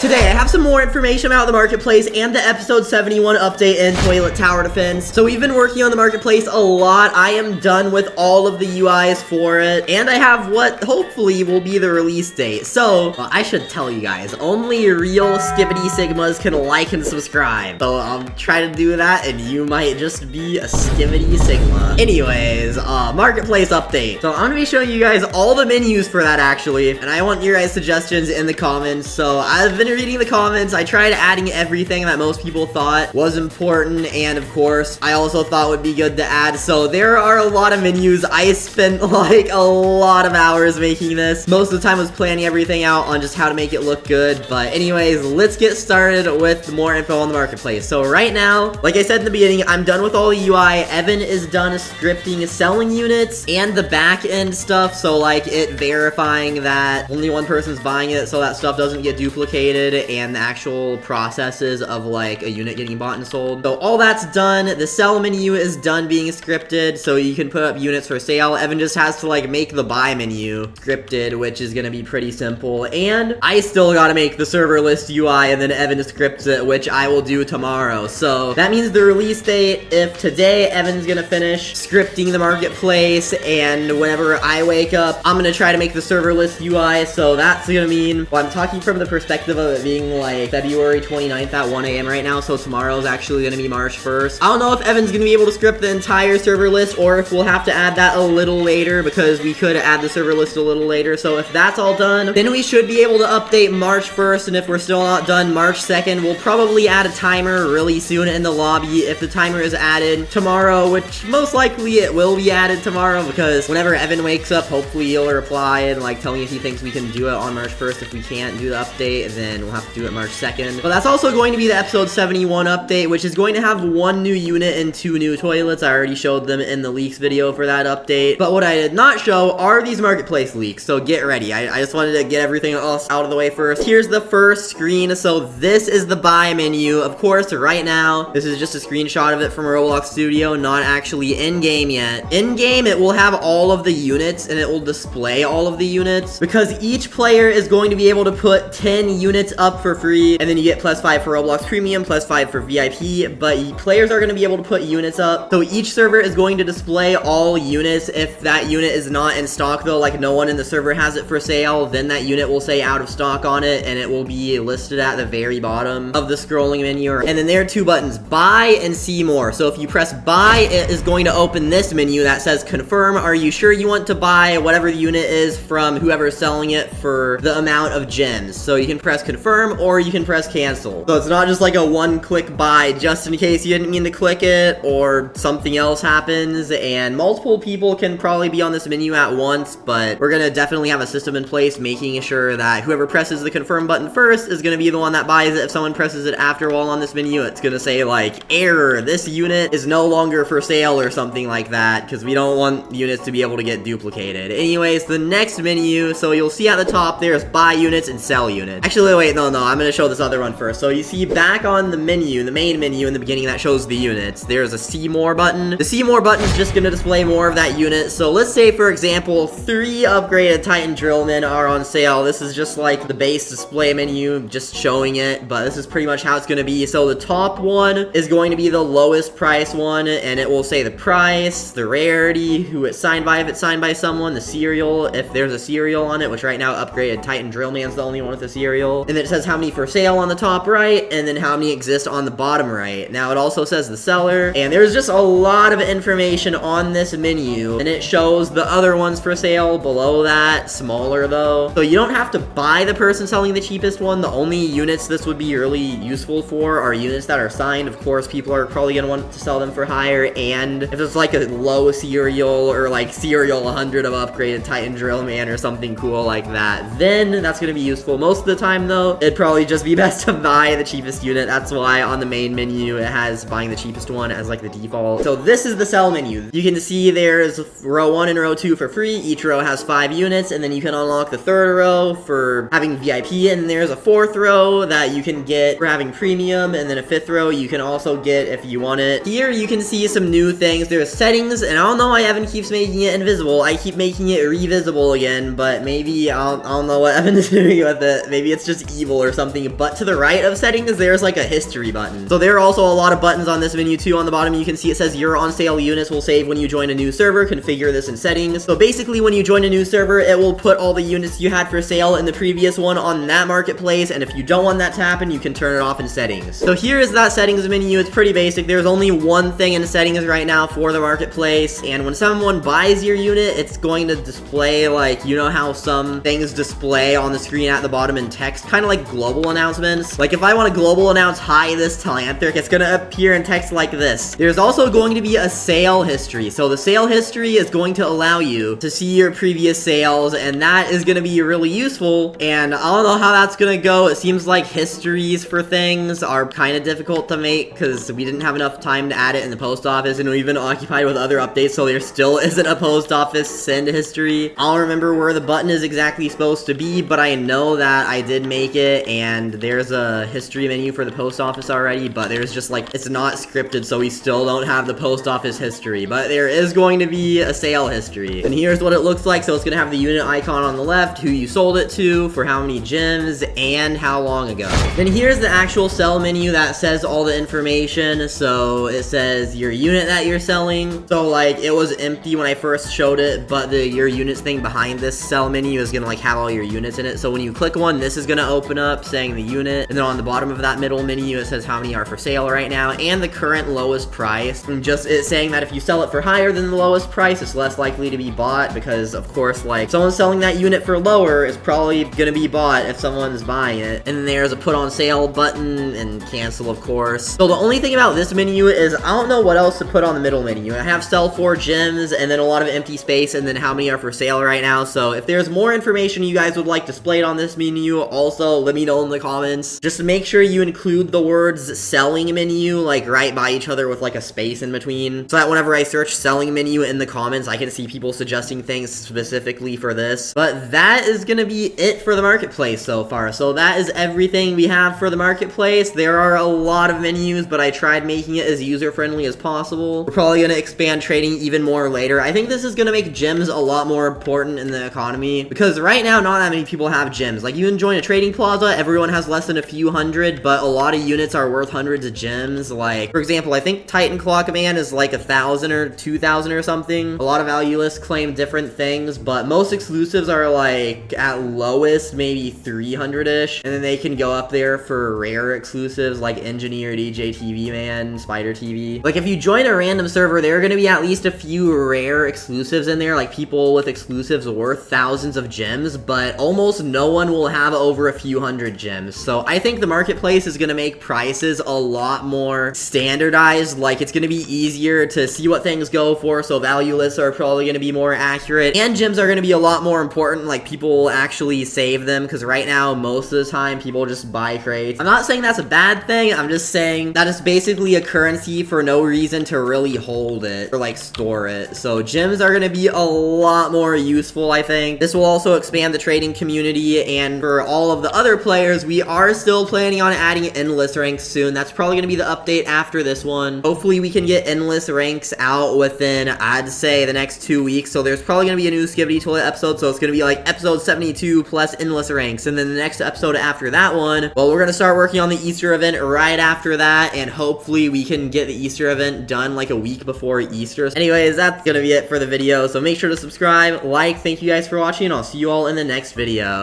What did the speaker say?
Today, I have some more information about the marketplace and the episode 71 update in Toilet Tower Defense. So we've been working on the marketplace a lot. I am done with all of the UIs for it, and I have what hopefully will be the release date. So, I should tell you guys, only real Skibbity Sigmas can like and subscribe. So I'll try to do that, and you might just be a Skibbity Sigma. Anyways, marketplace update. So I'm gonna be showing you guys all the menus for that actually, and I want your guys' suggestions in the comments. So I've been reading the comments. I tried adding everything that most people thought was important, and of course I also thought would be good to add. So there are a lot of menus. I spent like a lot of hours making this. Most of the time I was planning everything out on just how to make it look good. But anyways, let's get started with more info on the marketplace. So right now, like I said in the beginning, I'm done with all the UI. Evan is done scripting selling units and the back end stuff, so like it verifying that only one person's buying it so that stuff doesn't get duplicated, and the actual processes of like a unit getting bought and sold. So all that's done. The sell menu is done being scripted, so you can put up units for sale. Evan just has to like make the buy menu scripted, which is gonna be pretty simple. And I still gotta make the server list UI, and then Evan scripts it, which I will do tomorrow. So that means the release date, if today Evan's gonna finish scripting the marketplace, and whenever I wake up, I'm gonna try to make the server list UI. So that's gonna mean, well, I'm talking from the perspective of it being like February 29th at 1 a.m. right now, so tomorrow's actually gonna be March 1st. I don't know if Evan's gonna be able to script the entire server list, or if we'll have to add that a little later, because we could add the server list a little later. So if that's all done, then we should be able to update March 1st, and if we're still not done March 2nd, we'll probably add a timer really soon in the lobby. If the timer is added tomorrow, which most likely it will be added tomorrow, because whenever Evan wakes up, hopefully he'll reply and like tell me if he thinks we can do it on March 1st. If we can't do the update, then we'll have to do it March 2nd. But that's also going to be the episode 71 update, which is going to have one new unit and 2 new toilets. I already showed them in the leaks video for that update. But what I did not show are these marketplace leaks, so get ready. I just wanted to get everything else out of the way first. Here's the first screen. So this is the buy menu. Of course, right now, this is just a screenshot of it from Roblox Studio, not actually in-game yet. In-game, it will have all of the units, and it will display all of the units, because each player is going to be able to put 10 units up for free, and then you get +5 for Roblox Premium, +5 for VIP, but players are going to be able to put units up. So each server is going to display all units. If that unit is not in stock though, like no one in the server has it for sale, then that unit will say out of stock on it, and it will be listed at the very bottom of the scrolling menu. And then there are 2 buttons, buy and see more. So if you press buy, it is going to open this menu that says confirm. Are you sure you want to buy whatever the unit is from whoever's selling it for the amount of gems? So you can press confirm, or you can press cancel. So it's not just like a one-click buy, just in case you didn't mean to click it or something else happens. And multiple people can probably be on this menu at once, but we're gonna definitely have a system in place making sure that whoever presses the confirm button first is gonna be the one that buys it. If someone presses it after while on this menu, it's gonna say like error, this unit is no longer for sale or something like that, because we don't want units to be able to get duplicated. Anyways, the next menu, so you'll see at the top there's buy units and sell units. Actually, wait, no, I'm gonna show this other one first. So you see back on the menu, the main menu in the beginning that shows the units, there's a see more button. The see more button is just gonna display more of that unit. So let's say, for example, 3 upgraded Titan Drillmen are on sale. This is just like the base display menu, just showing it, but this is pretty much how it's gonna be. So the top one is going to be the lowest price one, and it will say the price, the rarity, who it's signed by, if it's signed by someone, the serial, if there's a serial on it, which right now upgraded Titan Drillman's the only one with a serial. And then it says how many for sale on the top right, and then how many exist on the bottom right. Now it also says the seller, and there's just a lot of information on this menu, and it shows the other ones for sale below that, smaller though. So you don't have to buy the person selling the cheapest one. The only units this would be really useful for are units that are signed. Of course, people are probably gonna want to sell them for higher, and if it's like a low serial, or like serial 100 of upgraded Titan Drillman or something cool like that, then that's gonna be useful. Most of the time though, it'd probably just be best to buy the cheapest unit. That's why on the main menu it has buying the cheapest one as like the default. So this is the sell menu. You can see there's row 1 and row 2 for free. Each row has 5 units, and then you can unlock the 3rd row for having VIP, and there's a 4th row that you can get for having premium, and then a 5th row you can also get if you want it. Here you can see some new things. There's settings, and I don't know why Evan keeps making it invisible. I keep making it revisible again, but maybe I don't know what Evan is doing with it. Maybe it's just evil or something, but to the right of settings, there's like a history button. So there are also a lot of buttons on this menu too. On the bottom, you can see it says your on sale units will save when you join a new server. Configure this in settings. So basically, when you join a new server, it will put all the units you had for sale in the previous one on that marketplace, and if you don't want that to happen, you can turn it off in settings. So here is that settings menu. It's pretty basic. There's only one thing in settings right now for the marketplace, and when someone buys your unit, it's going to display, like, you know how some things display on the screen at the bottom in text, kind of like global announcements. Like if I want to global announce, hi, this Telanthric, it's going to appear in text like this. There's also going to be a sale history. So the sale history is going to allow you to see your previous sales, and that is going to be really useful. And I don't know how that's going to go. It seems like histories for things are kind of difficult to make because we didn't have enough time to add it in the post office, and we've been occupied with other updates, so there still isn't a post office send history. I don't remember where the button is exactly supposed to be, but I know that I did make it, and there's a history menu for the post office already, but there's just like, it's not scripted, so we still don't have the post office history, but there is going to be a sale history. And here's what it looks like. So it's going to have the unit icon on the left, who you sold it to, for how many gems, and how long ago. Then here's the actual sell menu that says all the information. So it says your unit that you're selling. So like it was empty when I first showed it, but the your units thing behind this sell menu is gonna like have all your units in it. So when you click one, this is gonna open up saying the unit, and then on the bottom of that middle menu it says how many are for sale right now and the current lowest price. And just it's saying that if you sell it for higher than the lowest price, it's less likely to be bought, because of course, like, someone selling that unit for lower is probably gonna be bought if someone's buying it. And then there's a put on sale button and cancel, of course. So the only thing about this menu is I don't know what else to put on the middle menu. I have sell for gems and then a lot of empty space and then how many are for sale right now. So if there's more information you guys would like displayed on this menu, also let me know in the comments. Just make sure you include the words selling menu like right by each other with like a space in between, so that whenever I search selling menu in the comments, I can see people suggesting things specifically for this. But that is gonna be it for the marketplace so far. So that is everything we have for the marketplace. There are a lot of menus, but I tried making it as user-friendly as possible. We're probably gonna expand trading even more later. I think this is gonna make gems a lot more important in the economy, because right now not that many people have gems. Like, you can join a trading plaza, everyone has less than a few hundred, but a lot of units are worth hundreds of gems. Like, for example, I think Titan Claw Command is like 1,000 or 2,000 or something. A lot of value lists claim different things, but most exclusives are like at lowest maybe 300-ish, and then they can go up there for rare exclusives like Engineered EJ TV Man, Spider TV. Like, if you join a random server, there are going to be at least a few rare exclusives in there, like people with exclusives worth thousands of gems, but almost no one will have over a few hundred gems. So I think the marketplace is going to make prices a lot more standardized. Like, it's going to be easier to see what things go for, so value lists are probably going to be more accurate, and gems are going to be a lot more important. Like, people will actually save them, because right now most of the time people just buy crates. I'm not saying that's a bad thing, I'm just saying that it's basically a currency for no reason to really hold it or like store it. So gems are going to be a lot more useful, I think. This will also expand the trading community, and for all of the other players, we are still planning on adding endless ranks soon. That's probably going to be the update after this one. Hopefully we can get endless ranks out within, I'd say, the next 2 weeks. So there's probably going to be a new Skibidi Toilet episode, so it's going to be like episode 72 plus endless ranks, and then the next episode after that one, well, we're going to start working on the Easter event right after that, and hopefully we can get the Easter event done like a week before Easter. Anyways, that's going to be it for the video, so make sure to subscribe, like, thank you guys for watching, and I'll see you all in the next video.